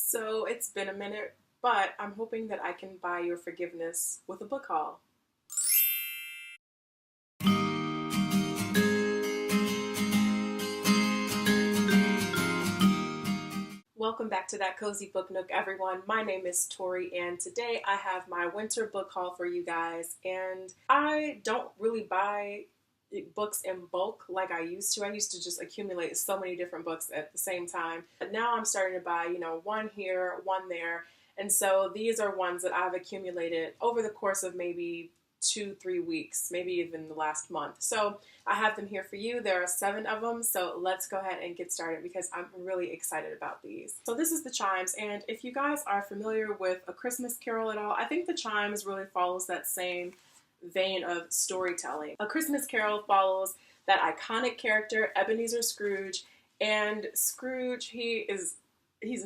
So it's been a minute, but I'm hoping that I can buy your forgiveness with a book haul. Welcome back to That Cozy Book Nook, everyone. My name is Tori, and today I have my winter book haul for you guys. And I don't really buy books in bulk like I used to. I used to just accumulate so many different books at the same time. But now I'm starting to buy, one here, one there. And so these are ones that I've accumulated over the course of maybe 2-3 weeks, maybe even the last month. So I have them here for you. There are 7 of them, so let's go ahead and get started because I'm really excited about these. So this is the Chimes, and if you guys are familiar with A Christmas Carol at all, I think the Chimes really follows that same vein of storytelling. A Christmas Carol follows that iconic character, Ebenezer Scrooge, and Scrooge, he's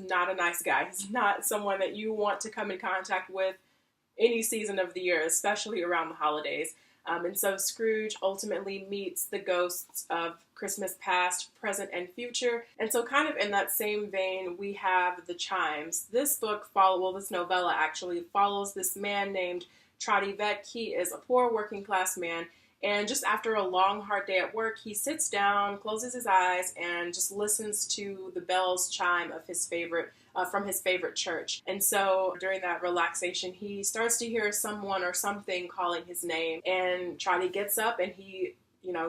not a nice guy. He's not someone that you want to come in contact with any season of the year, especially around the holidays. And so Scrooge ultimately meets the ghosts of Christmas past, present, and future. And so kind of in that same vein, we have the Chimes. This this novella actually follows this man named Trotty Veck. He is a poor working class man. And just after a long, hard day at work, he sits down, closes his eyes, and just listens to the bells chime of from his favorite church. And so during that relaxation, he starts to hear someone or something calling his name. And Trotty gets up and he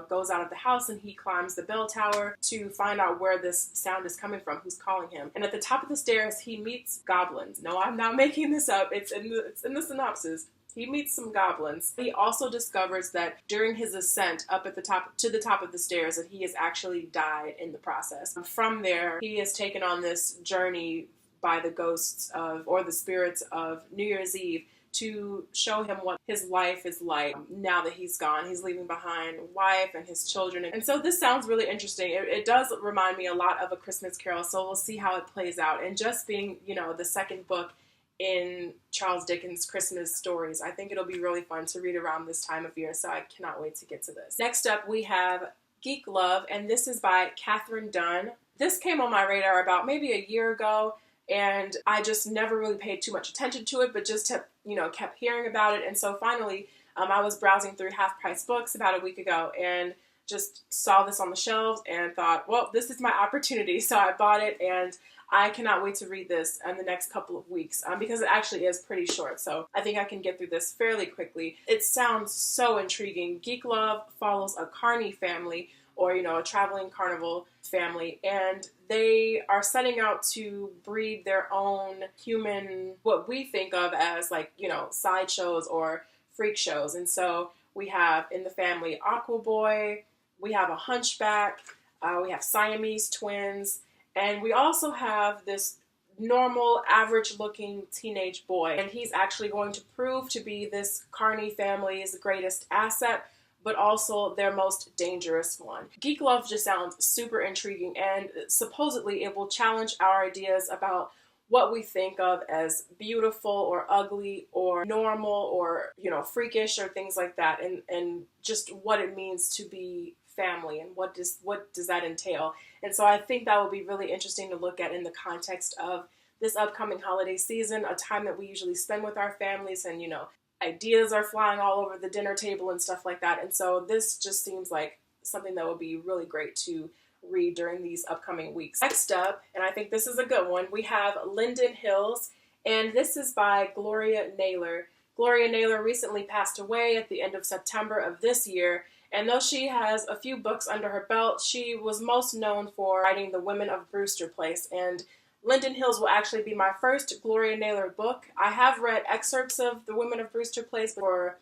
goes out of the house and he climbs the bell tower to find out where this sound is coming from, who's calling him. And at the top of the stairs, he meets goblins. No, I'm not making this up. It's in the synopsis. He meets some goblins. He also discovers that during his ascent up at the top of the stairs that he has actually died in the process. From there, he is taken on this journey by the ghosts or the spirits of New Year's Eve to show him what his life is like now that he's gone. He's leaving behind a wife and his children. And so this sounds really interesting. It does remind me a lot of A Christmas Carol, so we'll see how it plays out. And just being, the second book in Charles Dickens' Christmas stories, I think it'll be really fun to read around this time of year, so I cannot wait to get to this. Next up, we have Geek Love, and this is by Katherine Dunn. This came on my radar about maybe a year ago, and I just never really paid too much attention to it, but just kept hearing about it. And so finally, I was browsing through half-price books about a week ago and just saw this on the shelves and thought, well, this is my opportunity. So I bought it, and I cannot wait to read this in the next couple of weeks because it actually is pretty short. So I think I can get through this fairly quickly. It sounds so intriguing. Geek Love follows a carny family, or a traveling carnival family, and they are setting out to breed their own human, what we think of as sideshows or freak shows. And so we have in the family Aqua Boy, we have a hunchback, we have Siamese twins, and we also have this normal, average-looking teenage boy. And he's actually going to prove to be this carny family's greatest asset, but also their most dangerous one. Geek Love just sounds super intriguing, and supposedly it will challenge our ideas about what we think of as beautiful or ugly or normal or, freakish or things like that, and just what it means to be family and what does that entail. And so I think that will be really interesting to look at in the context of this upcoming holiday season, a time that we usually spend with our families, and ideas are flying all over the dinner table and stuff like that. And so this just seems like something that would be really great to read during these upcoming weeks. Next up, and I think this is a good one, we have Linden Hills, and this is by Gloria Naylor. Gloria Naylor recently passed away at the end of September of this year, and though she has a few books under her belt, she was most known for writing The Women of Brewster Place, and Linden Hills will actually be my first Gloria Naylor book. I have read excerpts of The Women of Brewster Place for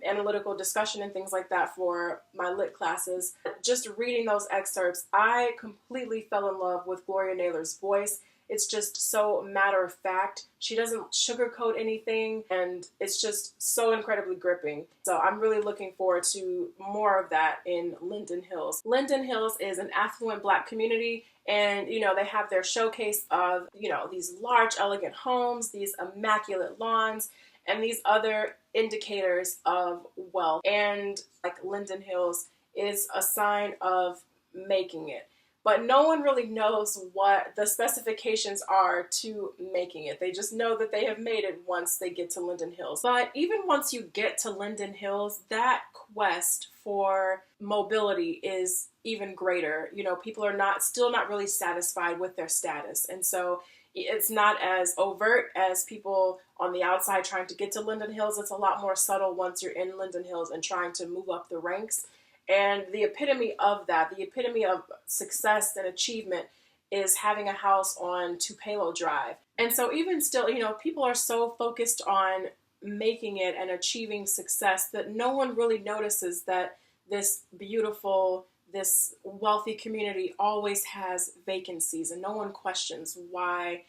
analytical discussion and things like that for my lit classes. Just reading those excerpts, I completely fell in love with Gloria Naylor's voice. It's just so matter of fact. She doesn't sugarcoat anything, and it's just so incredibly gripping. So I'm really looking forward to more of that in Linden Hills. Linden Hills is an affluent Black community, and they have their showcase of these large, elegant homes, these immaculate lawns, and these other indicators of wealth. And like Linden Hills is a sign of making it. but no one really knows what the specifications are to making it. They just know that they have made it once they get to Linden Hills. But even once you get to Linden Hills, that quest for mobility is even greater. You know, people are still not really satisfied with their status. And so it's not as overt as people on the outside trying to get to Linden Hills. It's a lot more subtle once you're in Linden Hills and trying to move up the ranks. And the epitome of that, the epitome of success and achievement is having a house on Tupelo Drive. And so even still, you know, people are so focused on making it and achieving success that no one really notices that this beautiful, this wealthy community always has vacancies, and no one questions why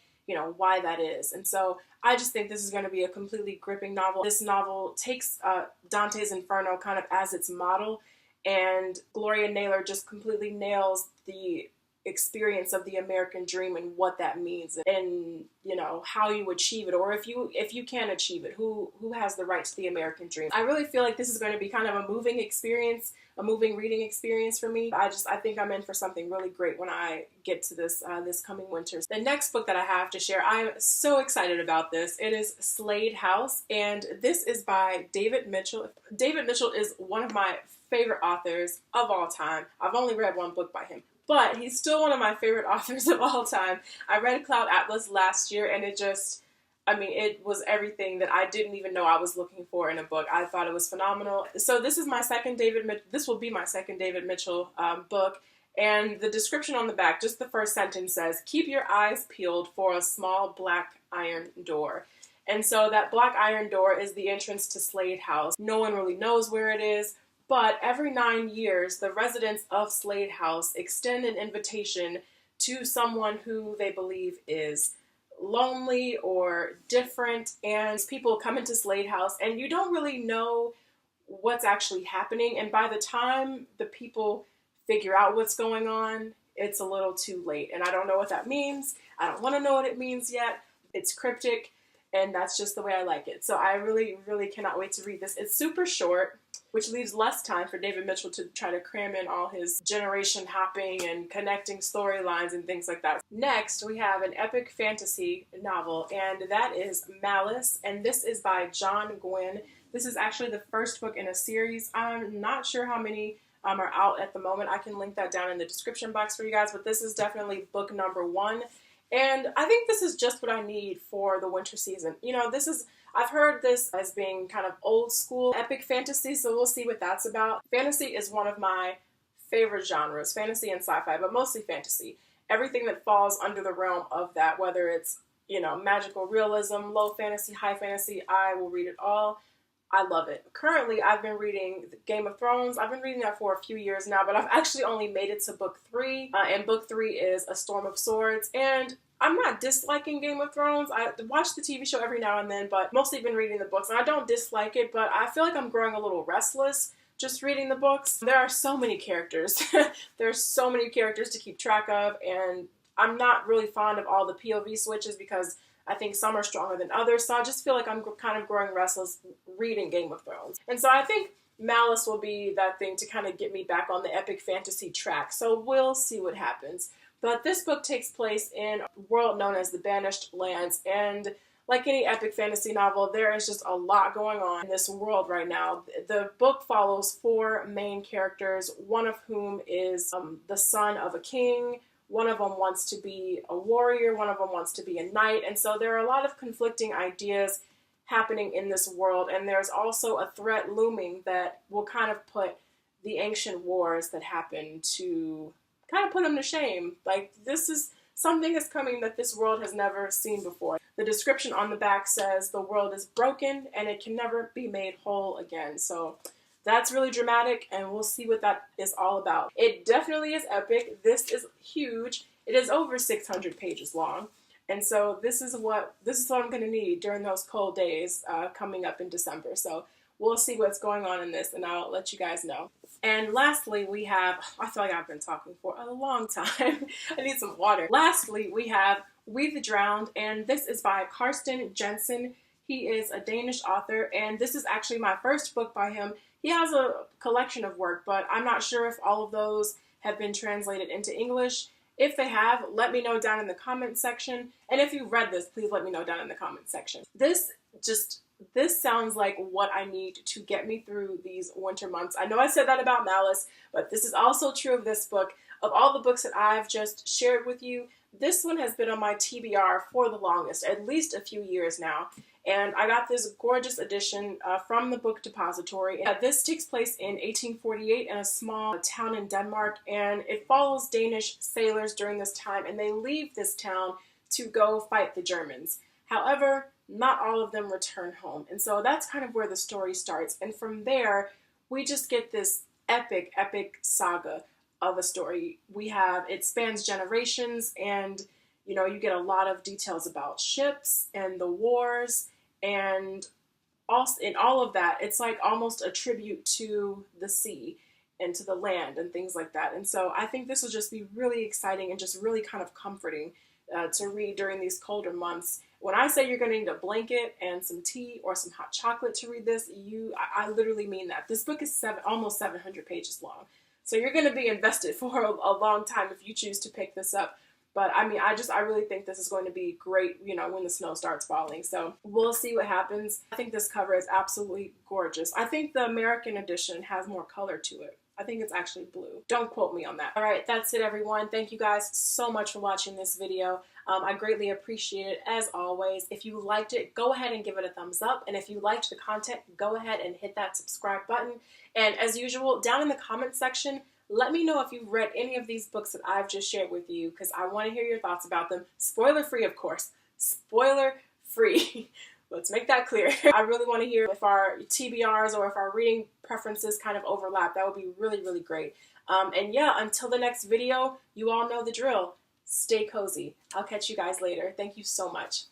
that is. And so I just think this is going to be a completely gripping novel. This novel takes Dante's Inferno kind of as its model, and Gloria Naylor just completely nails the experience of the American dream and what that means, and you know how you achieve it, or if you can achieve it, who has the right to the American dream. I really feel like this is going to be kind of a moving experience, a moving reading experience for me. I think I'm in for something really great when I get to this coming winter. The next book that I have to share, I'm so excited about this. It is Slade House, and this is by David Mitchell. David Mitchell is one of my favorite authors of all time. I've only read one book by him, but he's still one of my favorite authors of all time. I read Cloud Atlas last year, and it was everything that I didn't even know I was looking for in a book. I thought it was phenomenal. So this will be my second David Mitchell book. And the description on the back, just the first sentence says, "Keep your eyes peeled for a small black iron door." And so that black iron door is the entrance to Slade House. No one really knows where it is. But every 9 years, the residents of Slade House extend an invitation to someone who they believe is lonely or different. And people come into Slade House, and you don't really know what's actually happening. And by the time the people figure out what's going on, it's a little too late. And I don't know what that means. I don't want to know what it means yet. It's cryptic, and that's just the way I like it. So I really, really cannot wait to read this. It's super short, which leaves less time for David Mitchell to try to cram in all his generation hopping and connecting storylines and things like that. Next, we have an epic fantasy novel, and that is Malice, and this is by John Gwynne. This is actually the first book in a series. I'm not sure how many are out at the moment. I can link that down in the description box for you guys, but this is definitely book number 1. And I think this is just what I need for the winter season. You know, I've heard this as being kind of old school epic fantasy, so we'll see what that's about. Fantasy is one of my favorite genres, fantasy and sci-fi, but mostly fantasy. Everything that falls under the realm of that, whether it's, you know, magical realism, low fantasy, high fantasy, I will read it all. I love it. Currently, I've been reading Game of Thrones. I've been reading that for a few years now, but I've actually only made it to book 3, and book 3 is A Storm of Swords, and I'm not disliking Game of Thrones. I watch the TV show every now and then, but mostly been reading the books, and I don't dislike it, but I feel like I'm growing a little restless just reading the books. There are so many characters. There are so many characters to keep track of, and I'm not really fond of all the POV switches because I think some are stronger than others, so I just feel like I'm kind of growing restless reading Game of Thrones. And so I think Malice will be that thing to kind of get me back on the epic fantasy track, so we'll see what happens. But this book takes place in a world known as the Banished Lands, and like any epic fantasy novel, there is just a lot going on in this world right now. The book follows 4 main characters, one of whom is the son of a king, one of them wants to be a warrior, one of them wants to be a knight, and so there are a lot of conflicting ideas happening in this world, and there's also a threat looming that will kind of put the ancient wars that happened to kind of put them to shame. Like, this is something that's coming that this world has never seen before. The description on the back says the world is broken and it can never be made whole again. So that's really dramatic, and we'll see what that is all about. It definitely is epic. This is huge. It is over 600 pages long. And so this is what I'm going to need during those cold days coming up in December. So we'll see what's going on in this, and I'll let you guys know. And lastly, we have, I feel like I've been talking for a long time. I need some water. Lastly, we have We the Drowned, and this is by Carsten Jensen. He is a Danish author, and this is actually my first book by him. He has a collection of work, but I'm not sure if all of those have been translated into English. If they have, let me know down in the comment section. And if you've read this, please let me know down in the comment section. This sounds like what I need to get me through these winter months. I know I said that about Malice, but this is also true of this book. Of all the books that I've just shared with you, this one has been on my TBR for the longest, at least a few years now. And I got this gorgeous edition from the Book Depository. This takes place in 1848 in a small town in Denmark, and it follows Danish sailors during this time, and they leave this town to go fight the Germans. However, not all of them return home, and so that's kind of where the story starts. And from there, we just get this epic, epic saga of a story. It spans generations, and you get a lot of details about ships and the wars, and also in all of that, it's like almost a tribute to the sea and to the land and things like that. And so I think this will just be really exciting and just really kind of comforting to read during these colder months. When I say you're going to need a blanket and some tea or some hot chocolate to read this, I literally mean that. This book is almost 700 pages long. So you're going to be invested for a long time if you choose to pick this up. But I mean, I really think this is going to be great, when the snow starts falling. So we'll see what happens. I think this cover is absolutely gorgeous. I think the American edition has more color to it. I think it's actually blue. Don't quote me on that. All right, that's it, everyone. Thank you guys so much for watching this video. I greatly appreciate it, as always. If you liked it, go ahead and give it a thumbs up. And if you liked the content, go ahead and hit that subscribe button. And as usual, down in the comment section, let me know if you've read any of these books that I've just shared with you, because I want to hear your thoughts about them. Spoiler-free, of course. Spoiler-free. Let's make that clear. I really want to hear if our TBRs or if our reading preferences kind of overlap. That would be really, really great. And yeah, until the next video, you all know the drill. Stay cozy. I'll catch you guys later. Thank you so much.